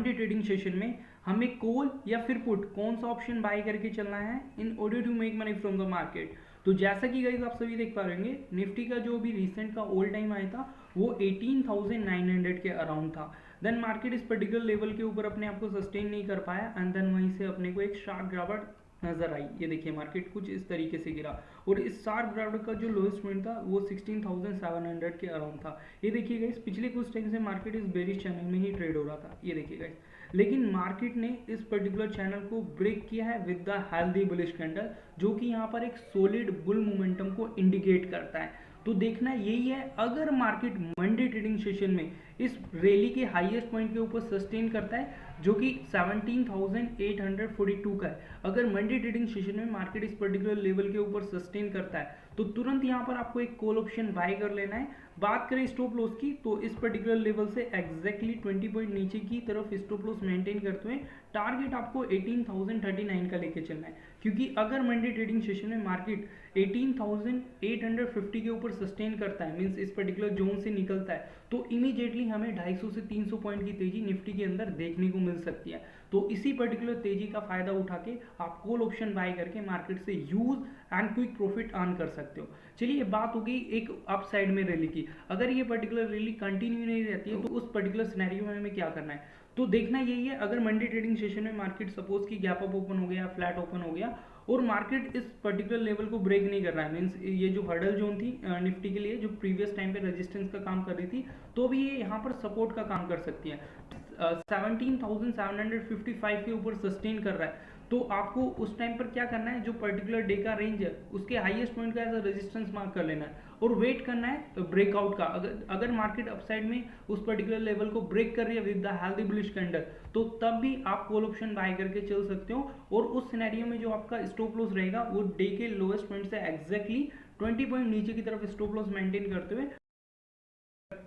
Monday trading session में हमें call या फिर पुट कौन सा ऑप्शन बाय करके चलना है in order to make money from the market. तो जैसा कि गाइस आप सभी देख पा रहे होंगे, निफ्टी का जो भी रिसेंट का ऑल टाइम आया था वो 18,900 के अराउंड था। देन मार्केट इस पर्टिकुलर लेवल के ऊपर अपने आप को सस्टेन नहीं कर पाया एंड देन वहीं से अपने को एक शार्प गिरावट नजर आई। ये देखिए मार्केट कुछ इस तरीके से गिरा और इस शार्प गिरावट का जो लोएस्ट पॉइंट था वो 16,700 के अराउंड था। ये देखिए गाइस, पिछले कुछ टाइम से मार्केट इस बेरिश चैनल में ही ट्रेड हो रहा था। ये देखिए गाइस, लेकिन मार्केट ने इस पर्टिकुलर चैनल को ब्रेक किया है with the healthy bullish candle, जो कि यहाँ पर एक सॉलिड बुल मोमेंटम को इंडिकेट करता है। तो देखना यही है, अगर मार्केट मंडे ट्रेडिंग सेशन में इस रैली के हाईएस्ट पॉइंट के ऊपर सस्टेन करता है जो कि 17,842 का है, अगर मंडे ट्रेडिंग सेशन में मार्केट इस पर्टिकुलर लेवल के ऊपर सस्टेन करता है तो तुरंत यहाँ पर आपको एक कॉल ऑप्शन बाय कर लेना है। बात करें स्टॉप लॉस की, तो इस पर्टिकुलर लेवल से एग्जैक्टली 20 पॉइंट नीचे की तरफ स्टॉप लॉस मेंटेन करते हुए टारगेट आपको 18,039 का लेके चलना है, क्योंकि अगर मंडे ट्रेडिंग सेशन में मार्केट 18,850 के ऊपर सस्टेन करता है, मींस इस पर्टिकुलर जोन से निकलता है, तो इमीडिएटली हमें 250 से 300 पॉइंट की तेजी निफ्टी के अंदर देखने को मिल सकती है। तो इसी पर्टिकुलर तेजी का फायदा उठा के आप कॉल ऑप्शन बाय करके मार्केट से use and quick profit earn कर सकते हो। चलिए, बात हो गई एक अप साइड में रैली की। अगर ये पर्टिकुलर रैली कंटिन्यू नहीं रहती है तो उस पर्टिकुलर सिनेरियो में हमें क्या करना है, तो देखना यही है, अगर मंडे ट्रेडिंग सेशन में मार्केट सपोज की गैप अप ओपन हो गया, फ्लैट ओपन हो गया और मार्केट इस पर्टिकुलर लेवल को ब्रेक नहीं कर रहा है, मींस ये जो हर्डल जोन थी निफ्टी के लिए जो प्रीवियस टाइम पे रेजिस्टेंस का काम कर रही थी, तो भी ये यहाँ पर सपोर्ट का काम कर सकती है। 17,755 के ऊपर सस्टेन कर रहा है, तो आपको उस टाइम पर क्या करना है, जो पर्टिकुलर डे का रेंज है उसके हाईएस्ट पॉइंट का एज अ रेजिस्टेंस मार्क कर लेना है और वेट करना है ब्रेकआउट का। अगर मार्केट अपसाइड में उस पर्टिकुलर लेवल को ब्रेक कर रही है with the healthy bullish candle, तो तब भी आप कॉल ऑप्शन बाय करके चल सकते हो और उस सिनेरियो में जो आपका स्टॉप लॉस रहेगा वो डे के लोएस्ट पॉइंट से एग्जैक्टली 20 पॉइंट नीचे की तरफ स्टॉप लॉस मेंटेन करते हुए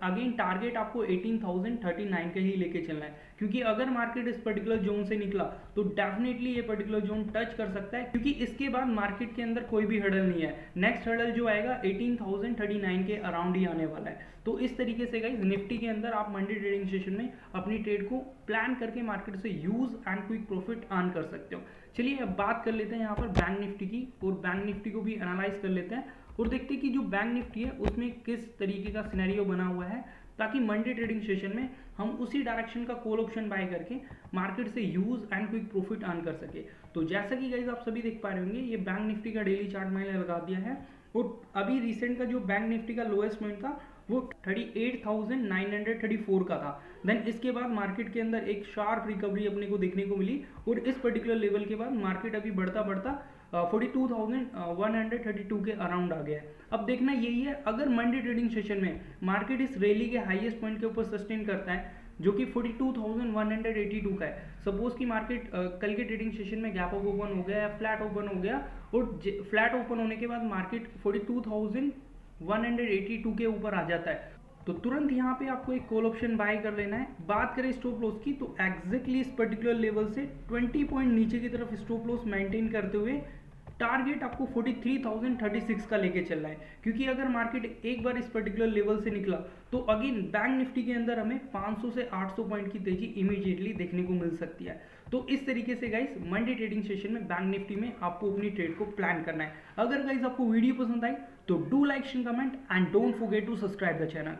अगेन टारगेट आपको 18,039 के ही लेके चलना है, क्योंकि अगर मार्केट इस पर्टिकुलर जोन से निकला तो डेफिनेटली ये पर्टिकुलर जोन टच कर सकता है, क्योंकि इसके बाद मार्केट के अंदर कोई भी हर्डल नहीं है। नेक्स्ट हर्डल जो आएगा 18,039 के अराउंड ही आने वाला है। तो इस तरीके से गाइस, निफ्टी के अंदर आप मंडे ट्रेडिंग सेशन में अपनी ट्रेड को प्लान करके मार्केट से use and quick profit earn कर सकते हो। चलिए अब बात कर लेते हैं यहाँ पर बैंक निफ्टी की, और बैंक निफ्टी को भी एनालाइज कर लेते हैं और देखते हैं कि जो बैंक निफ्टी है उसमें किस तरीके का सिनेरियो बना हुआ है, ताकि मंडे ट्रेडिंग सेशन में हम उसी डायरेक्शन का कॉल ऑप्शन बाय करके मार्केट से use and quick profit earn कर सके। तो जैसा कि गाइस आप सभी देख पा रहे होंगे, ये बैंक निफ्टी का डेली चार्ट मैंने लगा दिया है और अभी रिसेंट का जो बैंक निफ्टी का लोएस्ट पॉइंट था वो 38,934 का था। देन इसके बाद मार्केट के अंदर एक शार्प रिकवरी अपने को देखने को मिली और इस पर्टिकुलर लेवल के बाद मार्केट अभी बढ़ता बढ़ता 42,132 के अराउंड आ गया है। अब देखना यही है, अगर मंडे ट्रेडिंग सेशन में मार्केट इस रैली के हाईएस्ट पॉइंट के ऊपर सस्टेन करता है जो कि 42,182 का है, सपोज कि मार्केट कल के ट्रेडिंग सेशन में गैप अप ओपन हो गया या फ्लैट ओपन हो गया और फ्लैट ओपन होने के बाद मार्केट 42,182 के ऊपर आ जाता है, तो तुरंत यहाँ पे आपको एक कॉल ऑप्शन बाय कर लेना है। बात करें स्टॉप लॉस की, तो एग्जैक्टली इस पर्टिकुलर लेवल से 20 पॉइंट नीचे की तरफ स्टॉप लॉस मेंटेन करते हुए टारगेट आपको 43,036 का लेके चलना है, क्योंकि अगर मार्केट एक बार इस पर्टिकुलर लेवल से निकला तो अगेन बैंक निफ्टी के अंदर हमें 500 से 800 पॉइंट की तेजी इमीडिएटली देखने को मिल सकती है। तो इस तरीके से गाइस मंडे ट्रेडिंग सेशन में बैंक निफ्टी में आपको अपनी ट्रेड को प्लान करना है। अगर गाइस आपको वीडियो पसंद आई तो do like, share, comment and don't forget to subscribe the channel.